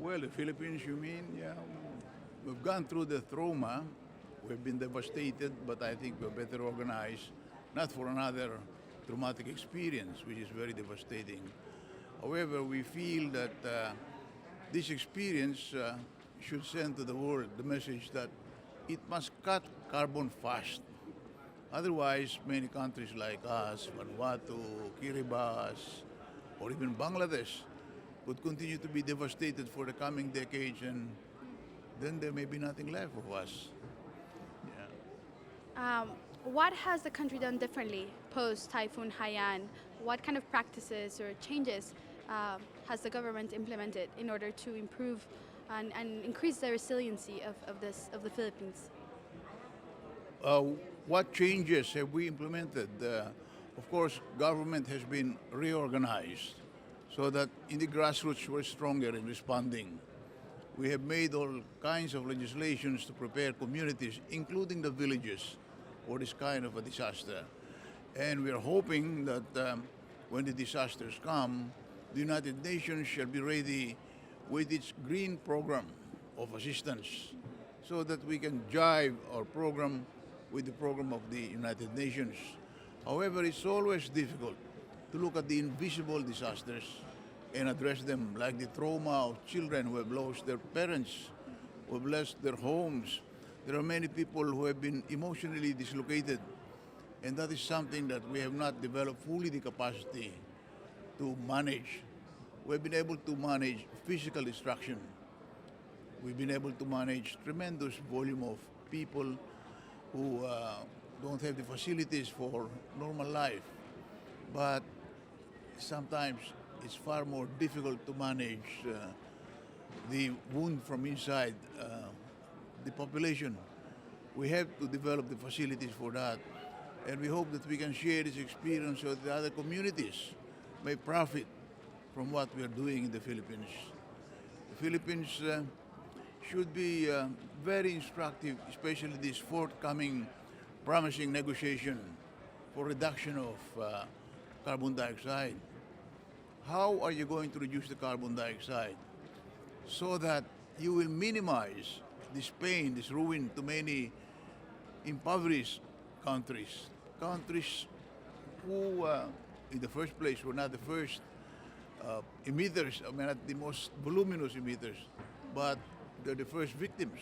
Well, the Philippines, you mean? Yeah, we've gone through the trauma. We've been devastated, but I think we're better organized, not for another traumatic experience, which is very devastating. However, we feel that this experience should send to the world the message that it must cut carbon fast. Otherwise, many countries like us, Vanuatu, Kiribati, or even Bangladesh, would continue to be devastated for the coming decades, and then there may be nothing left of us. Yeah. What has the country done differently post Typhoon Haiyan? What kind of practices or changes has the government implemented in order to improve and increase the resiliency of the Philippines? Uh, what changes have we implemented? Of course, government has been reorganized so that in the grassroots we're stronger in responding. We have made all kinds of legislations to prepare communities, including the villages, for this kind of a disaster. And we are hoping that when the disasters come, the United Nations shall be ready with its green program of assistance so that we can jive our program with the program of the United Nations. However, it's always difficult to look at the invisible disasters and address them, like the trauma of children who have lost their parents, who have lost their homes. There are many people who have been emotionally dislocated, and that is something that we have not developed fully the capacity to manage. We've been able to manage physical destruction. We've been able to manage tremendous volume of people who don't have the facilities for normal life. But sometimes it's far more difficult to manage the wound from inside the population. We have to develop the facilities for that. And we hope that we can share this experience so that other communities may profit from what we are doing in the Philippines. The Philippines should be very instructive, especially this forthcoming promising negotiation for reduction of carbon dioxide. How are you going to reduce the carbon dioxide so that you will minimize this pain, this ruin to many impoverished countries, countries who in the first place were not the first emitters, I mean not the most voluminous emitters, but they're the first victims.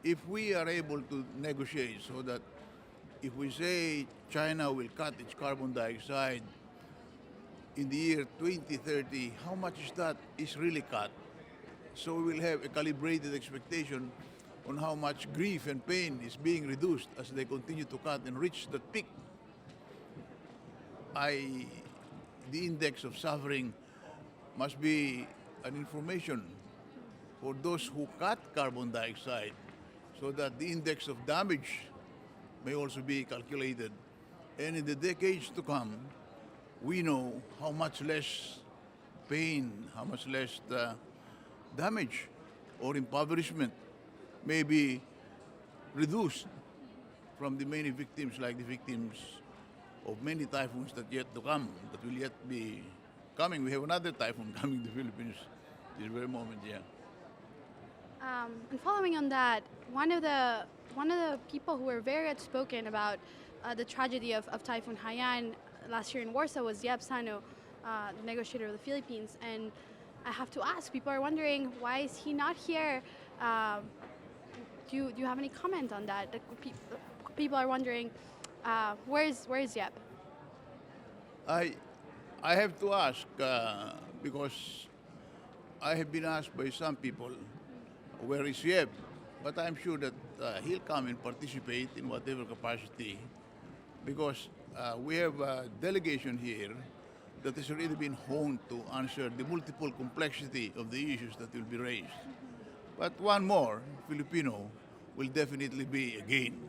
If we are able to negotiate so that if we say China will cut its carbon dioxide in the year 2030, how much is that is really cut? So we will have a calibrated expectation on how much grief and pain is being reduced as they continue to cut and reach that peak. The index of suffering must be an information for those who cut carbon dioxide so that the index of damage may also be calculated. And in the decades to come, we know how much less pain, how much less damage or impoverishment may be reduced from the many victims, like the victims of many typhoons that yet to come, that will yet be coming. We have another typhoon coming to the Philippines this very moment, yeah. And following on that, one of the people who were very outspoken about the tragedy of Typhoon Haiyan last year in Warsaw was Yap Sano, the negotiator of the Philippines. And I have to ask, people are wondering, why is he not here? Do you have any comment on that? People are wondering, where's Yap? I have to ask because I have been asked by some people where is Yeb, but I'm sure that he'll come and participate in whatever capacity because we have a delegation here that has already been honed to answer the multiple complexity of the issues that will be raised. But one more, Filipino, will definitely be again.